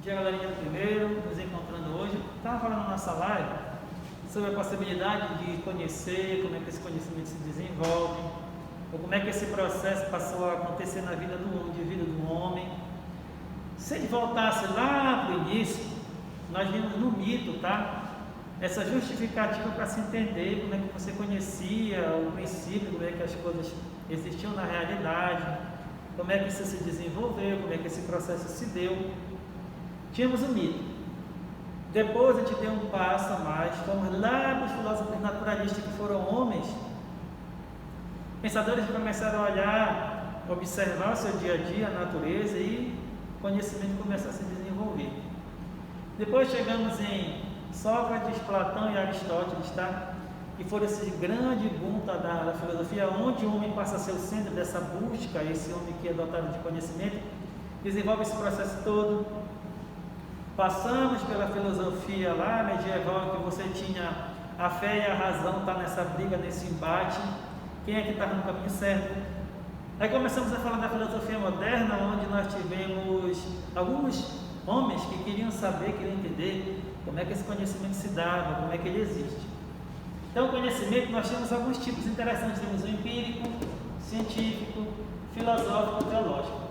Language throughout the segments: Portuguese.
dia, galerinha do primeiro, nos encontrando hoje. Estava falando na nossa live sobre a possibilidade de conhecer, como é que esse conhecimento se desenvolve, ou como é que esse processo passou a acontecer na vida do homem. Se ele voltasse lá para o início, nós vimos no mito, tá? Essa justificativa para se entender como é que você conhecia o princípio, como é que as coisas existiam na realidade, como é que isso se desenvolveu, como é que esse processo se deu. Tínhamos o mito. Depois a gente deu um passo a mais, fomos lá para os filósofos naturalistas, que foram homens, pensadores que começaram a olhar, observar o seu dia a dia, a natureza, e o conhecimento começou a se desenvolver. Depois chegamos em Sócrates, Platão e Aristóteles, tá? Que foram esse grande boom da filosofia, onde o homem passa a ser o centro dessa busca, esse homem que é dotado de conhecimento, desenvolve esse processo todo. Passamos pela filosofia lá medieval, que você tinha a fé e a razão, tá nessa briga, nesse embate, quem é que estava no caminho certo. Aí começamos a falar da filosofia moderna, onde nós tivemos alguns homens que queriam saber, queriam entender como é que esse conhecimento se dava, como é que ele existe. Então, o conhecimento, nós temos alguns tipos interessantes. Temos o empírico, científico, filosófico, teológico.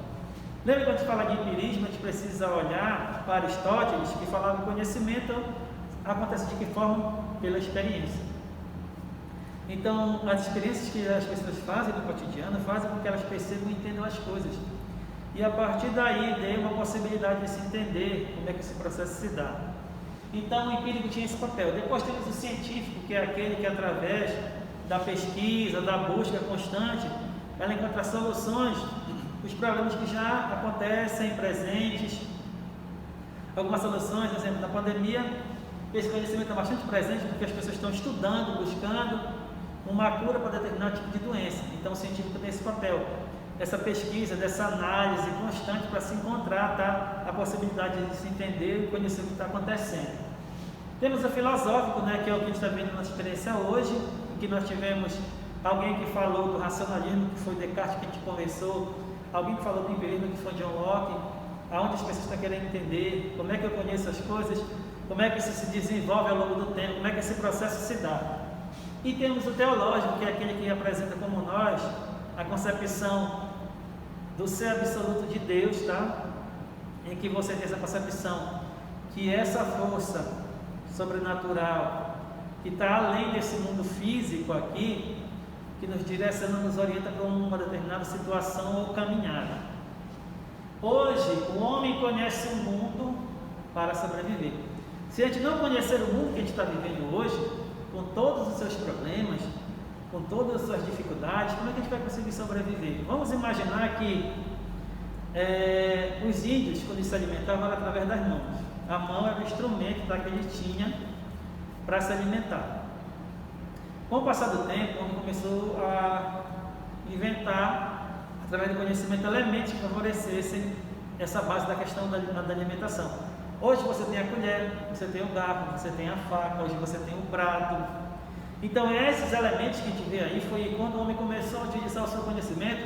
Lembra quando a gente fala de empirismo, a gente precisa olhar para Aristóteles, que falava que o conhecimento acontece de que forma? Pela experiência. Então, as experiências que as pessoas fazem no cotidiano, fazem com que elas percebam e entendam as coisas. E a partir daí, deu uma possibilidade de se entender como é que esse processo se dá. Então, o empírico tinha esse papel. Depois temos o científico, que é aquele que, através da pesquisa, da busca constante, ela encontra soluções dos problemas que já acontecem, presentes. Algumas soluções, por exemplo, na pandemia, esse conhecimento é bastante presente, porque as pessoas estão estudando, buscando uma cura para determinado tipo de doença. Então, o científico tem esse papel, dessa pesquisa, dessa análise constante para se encontrar, tá? A possibilidade de se entender e conhecer o que está acontecendo. Temos o filosófico, né, que é o que a gente está vendo na nossa experiência hoje, em que nós tivemos alguém que falou do racionalismo, que foi Descartes, que a gente conversou, alguém que falou do empirismo, que foi John Locke, aonde as pessoas estão querendo entender como é que eu conheço as coisas, como é que isso se desenvolve ao longo do tempo, como é que esse processo se dá. E temos o teológico, que é aquele que apresenta como nós a concepção do ser absoluto de Deus, tá? Em que você tem essa concepção que essa força sobrenatural que está além desse mundo físico aqui, que nos direciona, nos orienta para uma determinada situação ou caminhada. Hoje, o homem conhece o mundo para sobreviver. Se a gente não conhecer o mundo que a gente está vivendo hoje, com todos os seus problemas, com todas as suas dificuldades, como é que a gente vai conseguir sobreviver? Vamos imaginar que os índios, quando eles se alimentavam, era através das mãos. A mão era o instrumento que ele tinha para se alimentar. Com o passar do tempo, o homem começou a inventar, através do conhecimento, elementos que favorecessem essa base da questão da alimentação. Hoje você tem a colher, você tem o garfo, você tem a faca, hoje você tem o prato. Então, esses elementos que a gente vê aí foi quando o homem começou a utilizar o seu conhecimento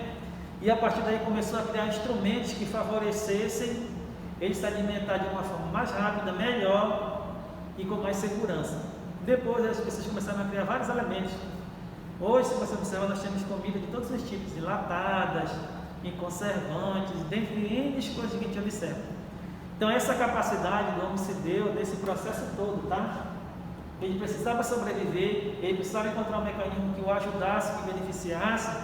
e a partir daí começou a criar instrumentos que favorecessem ele se alimentar de uma forma mais rápida, melhor e com mais segurança. Depois as pessoas começaram a criar vários elementos. Hoje, se você observar, nós temos comida de todos os tipos, enlatadas, em conservantes, dentre N coisas que a gente observa. Então, essa capacidade do homem se deu nesse processo todo, tá? Ele precisava sobreviver, ele precisava encontrar um mecanismo que o ajudasse, que beneficiasse,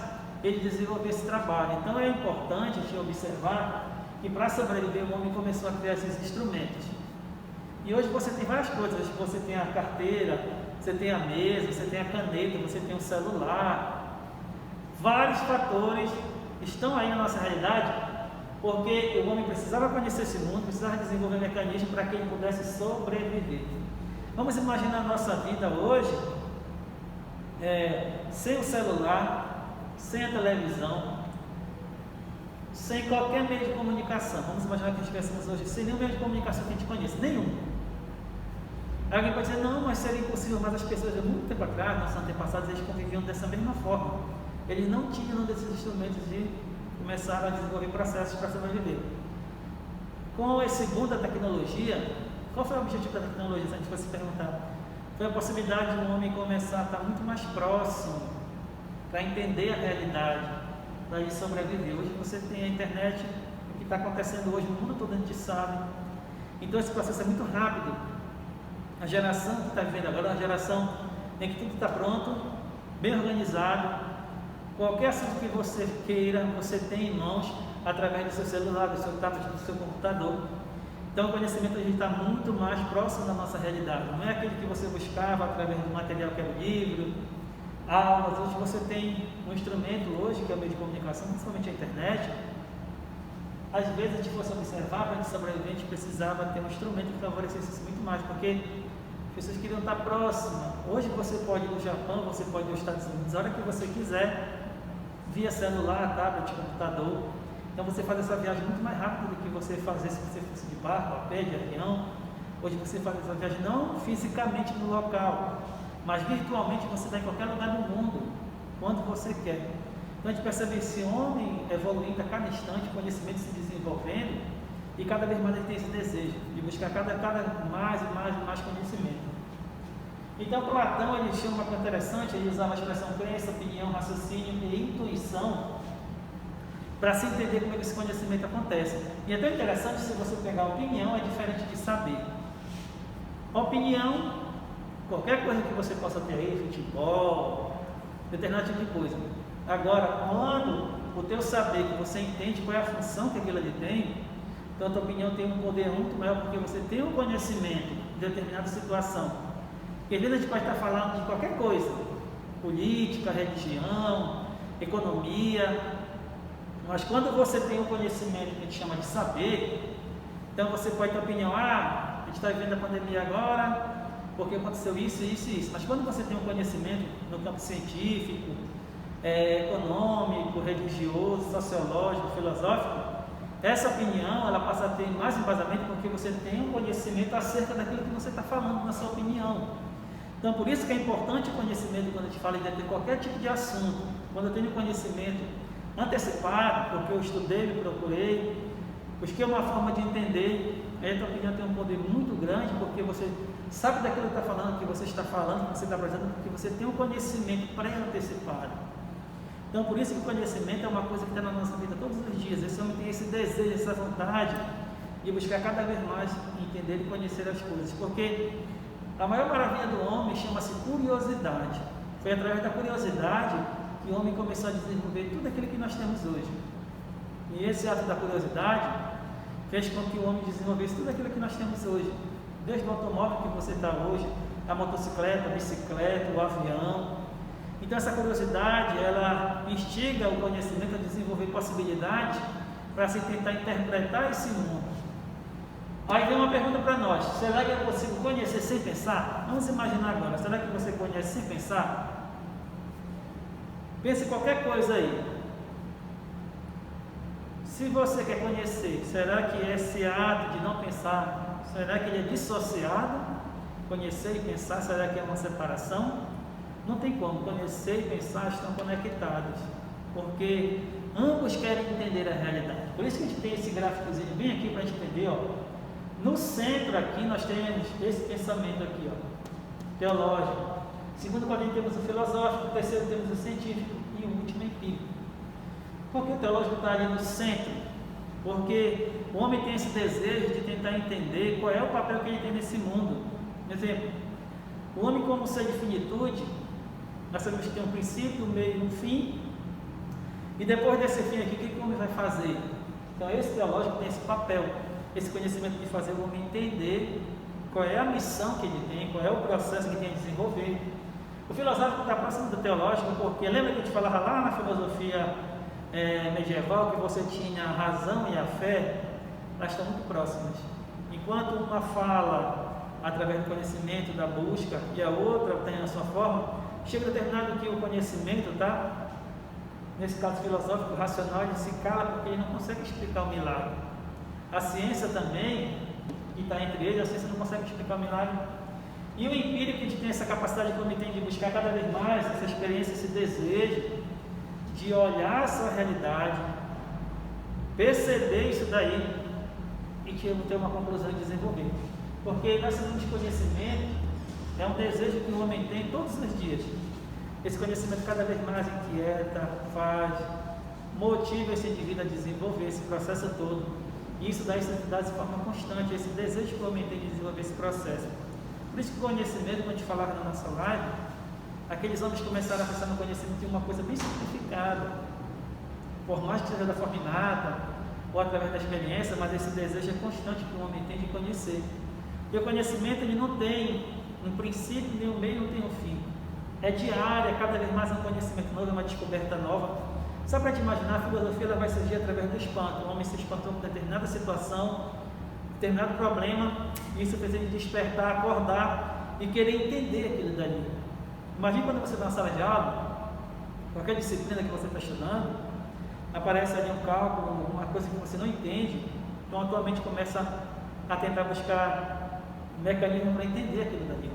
ele desenvolver esse trabalho. Então, é importante a gente observar que para sobreviver o homem começou a criar esses instrumentos. E hoje você tem várias coisas, você tem a carteira, você tem a mesa, você tem a caneta, você tem o celular. Vários fatores estão aí na nossa realidade, porque o homem precisava conhecer esse mundo, precisava desenvolver mecanismos para que ele pudesse sobreviver. Vamos imaginar a nossa vida hoje, sem o celular, sem a televisão, sem qualquer meio de comunicação. Vamos imaginar que estivéssemos hoje sem nenhum meio de comunicação que a gente conheça, nenhum. Alguém pode dizer, não, mas seria impossível, mas as pessoas de muito tempo atrás, nossos antepassados, eles conviviam dessa mesma forma. Eles não tinham desses instrumentos de começar a desenvolver processos para sobreviver. Com esse boom da tecnologia, qual foi o objetivo da tecnologia, se a gente fosse perguntar? Foi a possibilidade de um homem começar a estar muito mais próximo, para entender a realidade, para ele sobreviver. Hoje você tem a internet, o que está acontecendo hoje no mundo todo a gente sabe. Então esse processo é muito rápido. A geração que está vivendo agora é uma geração em que tudo está pronto, bem organizado. Qualquer assunto que você queira, você tem em mãos através do seu celular, do seu tablet, do seu computador. Então o conhecimento a gente está muito mais próximo da nossa realidade. Não é aquele que você buscava através do material que era o livro, aulas. Hoje você tem um instrumento hoje, que é o meio de comunicação, principalmente a internet. Às vezes a gente fosse observar, para a gente sobreviver, a gente precisava ter um instrumento que favorecesse isso muito mais, porque as pessoas queriam estar próximas. Hoje você pode ir no Japão, você pode ir nos Estados Unidos, a hora que você quiser, via celular, tablet, computador. Então você faz essa viagem muito mais rápido do que você fazer se você fosse de barco, a pé, de avião. Hoje você faz essa viagem não fisicamente no local, mas virtualmente você está em qualquer lugar do mundo, quando você quer. Então a gente percebe esse homem evoluindo a cada instante, conhecimento se desenvolvendo, e cada vez mais ele tem esse desejo de buscar cada mais e mais conhecimento. Então Platão ele chama uma coisa interessante, ele usava a expressão crença, opinião, raciocínio e intuição para se entender como é que esse conhecimento acontece. E é tão interessante, se você pegar a opinião, é diferente de saber. Opinião, qualquer coisa que você possa ter aí, futebol, determinado tipo de coisa. Agora, quando o teu saber, que você entende qual é a função que aquilo ali tem, então a tua opinião tem um poder muito maior, porque você tem um conhecimento de determinada situação. Porque às vezes a gente pode estar falando de qualquer coisa, política, religião, economia, mas quando você tem um conhecimento que a gente chama de saber, então você pode ter opinião, a gente está vivendo a pandemia agora, porque aconteceu isso, isso e isso. Mas quando você tem um conhecimento no campo científico, econômico, religioso, sociológico, filosófico, essa opinião ela passa a ter mais embasamento porque você tem um conhecimento acerca daquilo que você está falando na sua opinião. Então por isso que é importante o conhecimento quando a gente fala de qualquer tipo de assunto. Quando eu tenho conhecimento antecipado, porque eu estudei, me procurei, busquei uma forma de entender, a tua opinião tem um poder muito grande, porque você sabe daquilo que está falando, que você está falando, que você está apresentando, porque você tem um conhecimento pré-antecipado. Então por isso que o conhecimento é uma coisa que está na nossa vida todos os dias. Esse homem tem esse desejo, essa vontade de buscar cada vez mais entender e conhecer as coisas, porque a maior maravilha do homem chama-se curiosidade. Foi através da curiosidade que o homem começou a desenvolver tudo aquilo que nós temos hoje. E esse ato da curiosidade fez com que o homem desenvolvesse tudo aquilo que nós temos hoje, desde o automóvel que você está hoje, a motocicleta, a bicicleta, o avião. Então essa curiosidade, ela instiga o conhecimento a desenvolver possibilidades para se tentar interpretar esse mundo. Aí vem uma pergunta para nós: será que eu consigo conhecer sem pensar? Vamos imaginar agora, será que você conhece sem pensar? Pense em qualquer coisa aí. Se você quer conhecer, será que esse ato de não pensar, será que ele é dissociado? Conhecer e pensar, será que é uma separação? Não tem como, conhecer e pensar estão conectados, porque ambos querem entender a realidade. Por isso que a gente tem esse gráficozinho bem aqui para a gente entender, ó. No centro aqui nós temos esse pensamento aqui, ó, teológico. Segundo quadrinho temos o filosófico, o terceiro temos o científico e o último é empírico. Por que o teológico está ali no centro? Porque o homem tem esse desejo de tentar entender qual é o papel que ele tem nesse mundo. Por exemplo, o homem como ser de finitude, nós sabemos que tem um princípio, um meio e um fim, e depois desse fim aqui, o que o homem vai fazer? Então esse teológico tem esse papel, esse conhecimento de fazer o homem entender qual é a missão que ele tem, qual é o processo que ele tem de desenvolver. O filosófico está próximo do teológico, porque lembra que a gente falava lá na filosofia medieval que você tinha a razão e a fé, elas estão muito próximas. Enquanto uma fala através do conhecimento, da busca, e a outra tem a sua forma, chega determinado que o conhecimento, tá? Nesse caso filosófico, racional, ele se cala porque ele não consegue explicar o milagre. A ciência também, que está entre eles, a ciência não consegue explicar o milagre. E o empírico, que a gente tem essa capacidade que o homem tem de buscar cada vez mais essa experiência, esse desejo de olhar a sua realidade, perceber isso daí e ter uma conclusão e desenvolver. Porque nós sabemos que conhecimento é um desejo que o homem tem todos os dias. Esse conhecimento cada vez mais inquieta, faz, motiva esse indivíduo a desenvolver esse processo todo. E isso dá estabilidade de forma constante, esse desejo que o homem tem de desenvolver esse processo. Por isso que o conhecimento, como a gente falava na nossa live, aqueles homens começaram a pensar no conhecimento de uma coisa bem simplificada. Por mais que seja da forma inata, ou através da experiência, mas esse desejo é constante que o homem tem de conhecer. E o conhecimento ele não tem um princípio, nem um meio, não tem um fim. É diário, é cada vez mais um conhecimento novo, é uma descoberta nova. Só para te imaginar, a filosofia ela vai surgir através do espanto. O homem se espantou com determinada situação, determinado problema, e isso fez ele despertar, acordar e querer entender aquilo dali. Imagina quando você está na sala de aula, qualquer disciplina que você está estudando, aparece ali um cálculo, uma coisa que você não entende, então a tua mente começa a tentar buscar mecanismo para entender aquilo dali.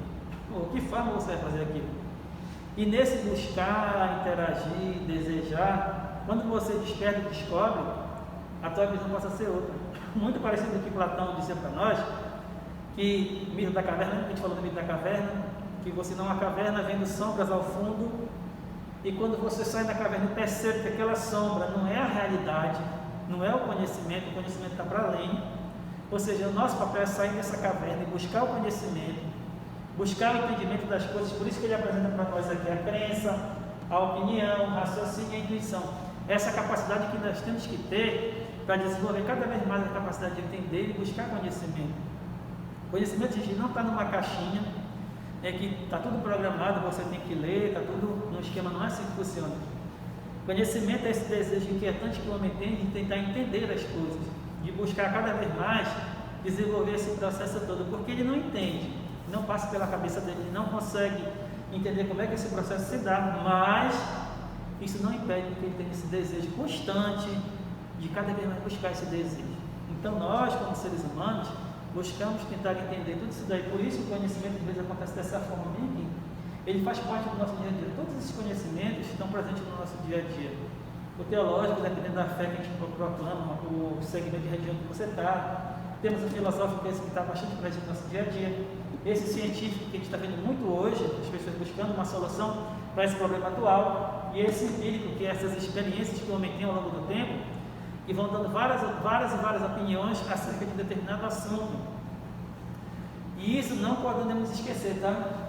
Que forma você vai fazer aquilo? E nesse buscar, interagir, desejar, quando você desperta e descobre, a tua visão passa a ser outra. Muito parecido com o que Platão dizia para nós, que mito da caverna, a gente falou do mito da caverna, que você não é uma caverna vendo sombras ao fundo, e quando você sai da caverna percebe que aquela sombra não é a realidade, não é o conhecimento está para além. Ou seja, o nosso papel é sair dessa caverna e buscar o conhecimento, buscar o entendimento das coisas. Por isso que ele apresenta para nós aqui a crença, a opinião, o raciocínio e a intuição. Essa capacidade que nós temos que ter para desenvolver cada vez mais a capacidade de entender e buscar conhecimento. Conhecimento, gente, não está numa caixinha, é que está tudo programado, você tem que ler, está tudo no esquema, não é assim que funciona. Conhecimento é esse desejo inquietante que o homem tem de tentar entender as coisas, de buscar cada vez mais desenvolver esse processo todo, porque ele não entende, não passa pela cabeça dele, ele não consegue entender como é que esse processo se dá, mas isso não impede que ele tenha esse desejo constante de cada vez mais buscar esse desejo. Então nós, como seres humanos, buscamos tentar entender tudo isso daí. Por isso o conhecimento às vezes acontece dessa forma bem. Ele faz parte do nosso dia a dia. Todos esses conhecimentos estão presentes no nosso dia a dia. O teológico, dependendo da fé que a gente proclama, o segmento de região que você está. Temos o filosófico, esse que está bastante presente no nosso dia a dia. Esse científico que a gente está vendo muito hoje, as pessoas buscando uma solução para esse problema atual. E esse empírico, que é essas experiências que o homem tem ao longo do tempo, e vão dando várias opiniões acerca de determinado assunto. E isso não podemos esquecer, tá?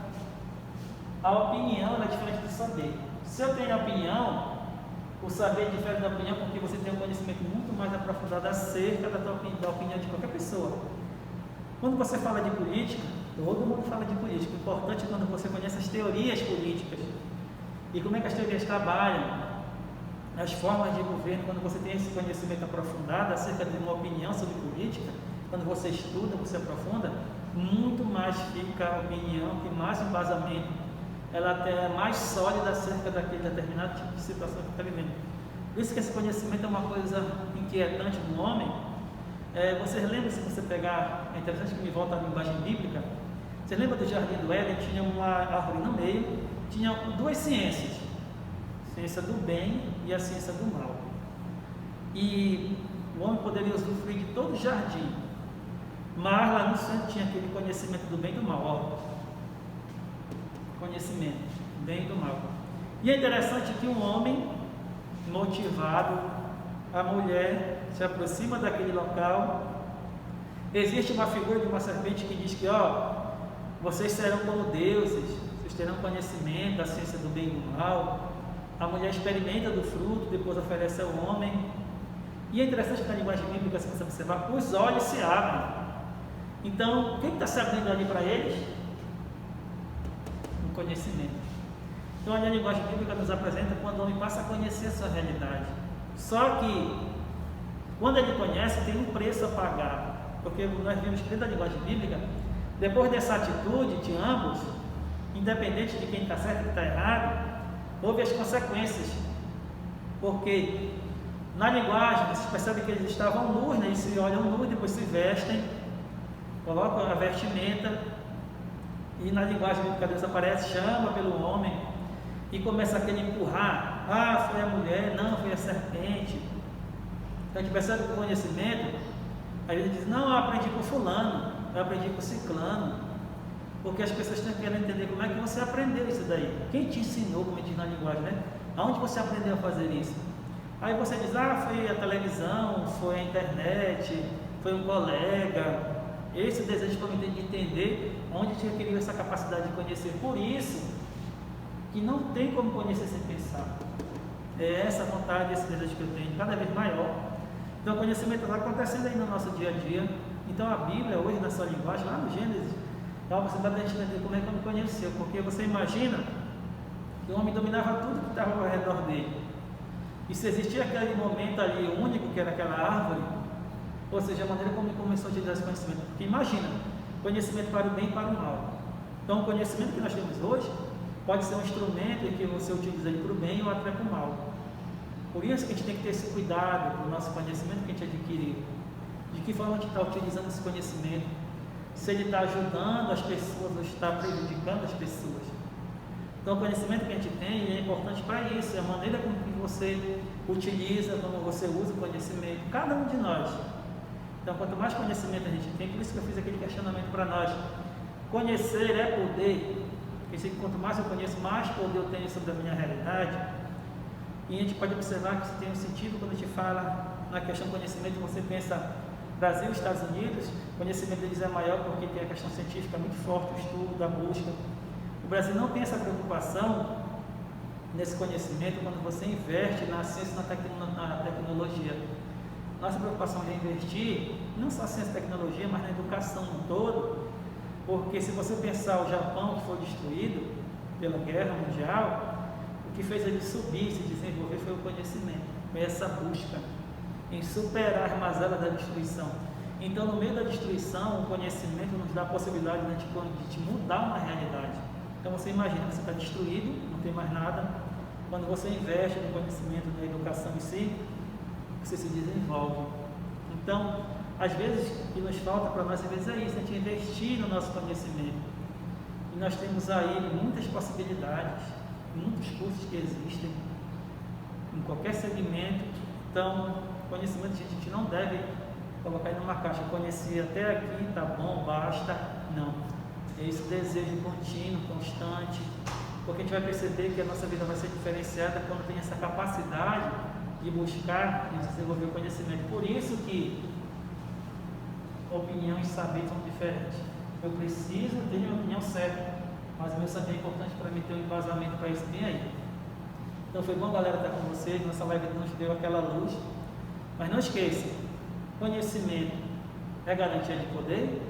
A opinião é diferente do saber. Se eu tenho opinião, o saber difere da opinião porque você tem um conhecimento muito mais aprofundado acerca da opinião de qualquer pessoa. Quando você fala de política, todo mundo fala de política. O importante é quando você conhece as teorias políticas e como é que as teorias trabalham, as formas de governo. Quando você tem esse conhecimento aprofundado acerca de uma opinião sobre política, quando você estuda, você aprofunda, muito mais fica a opinião, tem mais embasamento, ela até é mais sólida acerca daquele determinado tipo de situação que está vivendo. Por isso que esse conhecimento é uma coisa inquietante no homem. Vocês lembram, se você pegar, é interessante que me volta à linguagem bíblica, você lembra do Jardim do Éden? Tinha uma árvore no meio, tinha duas ciências, a ciência do bem e a ciência do mal. E o homem poderia usufruir de todo o jardim, mas lá no centro tinha aquele conhecimento do bem e do mal, conhecimento do bem e do mal. E é interessante que um homem motivado, a mulher se aproxima daquele local. Existe uma figura de uma serpente que diz que vocês serão como deuses, vocês terão conhecimento da ciência do bem e do mal. A mulher experimenta do fruto, depois oferece ao homem. E é interessante que na linguagem bíblica, se você observar, os olhos se abrem. Então, o que está se abrindo ali para eles? Um conhecimento. Então, a linguagem bíblica nos apresenta quando o homem passa a conhecer a sua realidade. Só que, quando ele conhece, tem um preço a pagar. Porque nós vimos que dentro da linguagem bíblica, depois dessa atitude de ambos, independente de quem está certo e quem está errado, houve as consequências. Porque na linguagem, vocês percebem que eles estavam nus, né? Eles se olham nus, depois se vestem, colocam a vestimenta, e na linguagem bíblica Deus aparece, chama pelo homem, e começa aquele empurrar. Foi a mulher, não, foi a serpente. Então a gente percebe que o conhecimento, Aí ele diz, não, eu aprendi com fulano, eu aprendi com ciclano, porque as pessoas estão querendo entender como é que você aprendeu isso daí. Quem te ensinou, como diz na linguagem, né? Aonde você aprendeu a fazer isso? Aí você diz, foi a televisão, foi a internet, foi um colega. Esse desejo que eu tenho de entender onde eu adquiriu essa capacidade de conhecer. Por isso que não tem como conhecer sem pensar. É essa vontade, esse desejo que eu tenho, cada vez maior. Então o conhecimento está acontecendo aí no nosso dia a dia. Então a Bíblia hoje, na sua linguagem, lá no Gênesis, você está tentando entender como é que o homem conheceu. Porque você imagina que o homem dominava tudo que estava ao redor dele. E se existia aquele momento ali único, que era aquela árvore, ou seja, a maneira como ele começou a utilizar esse conhecimento. Porque imagina, conhecimento para o bem e para o mal. Então o conhecimento que nós temos hoje pode ser um instrumento em que você utiliza ele para o bem ou até para o mal. Por isso que a gente tem que ter esse cuidado com o nosso conhecimento que a gente adquiriu. De que forma a gente está utilizando esse conhecimento. Se ele está ajudando as pessoas ou está prejudicando as pessoas. Então o conhecimento que a gente tem é importante para isso. É a maneira como que você utiliza, como você usa o conhecimento. Cada um de nós. Então quanto mais conhecimento a gente tem, por isso que eu fiz aquele questionamento para nós. Conhecer é poder. Porque quanto mais eu conheço, mais poder eu tenho sobre a minha realidade. E a gente pode observar que isso tem um sentido quando a gente fala na questão do conhecimento. Você pensa Brasil e Estados Unidos, o conhecimento deles é maior porque tem a questão científica muito forte, o estudo, a busca. O Brasil não tem essa preocupação nesse conhecimento quando você investe na ciência e na tecnologia. Nossa preocupação é investir não só na ciência e tecnologia, mas na educação no todo, porque se você pensar o Japão que foi destruído pela guerra mundial, o que fez ele subir, se desenvolver foi o conhecimento, foi essa busca em superar as mazelas da destruição. Então, no meio da destruição, o conhecimento nos dá a possibilidade de mudar uma realidade. Então, você imagina que você está destruído, não tem mais nada. Quando você investe no conhecimento, na educação em si, você se desenvolve. Então, às vezes, o que nos falta para nós, às vezes, é isso, a gente investir no nosso conhecimento. E nós temos aí muitas possibilidades, muitos cursos que existem, em qualquer segmento. Então, conhecimento a gente não deve colocar ele numa caixa. Conheci até aqui, tá bom, basta. Não. É esse desejo contínuo, constante, porque a gente vai perceber que a nossa vida vai ser diferenciada quando tem essa capacidade de buscar e desenvolver o conhecimento. Por isso que opinião e saber são diferentes. Eu preciso ter minha opinião certa, mas o meu saber é importante para mim ter um embasamento para isso bem aí. Então foi bom, galera, estar com vocês. Nossa live nos deu aquela luz. Mas não esqueça, conhecimento é garantia de poder.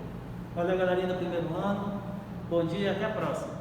Valeu, galerinha do primeiro ano. Bom dia e até a próxima.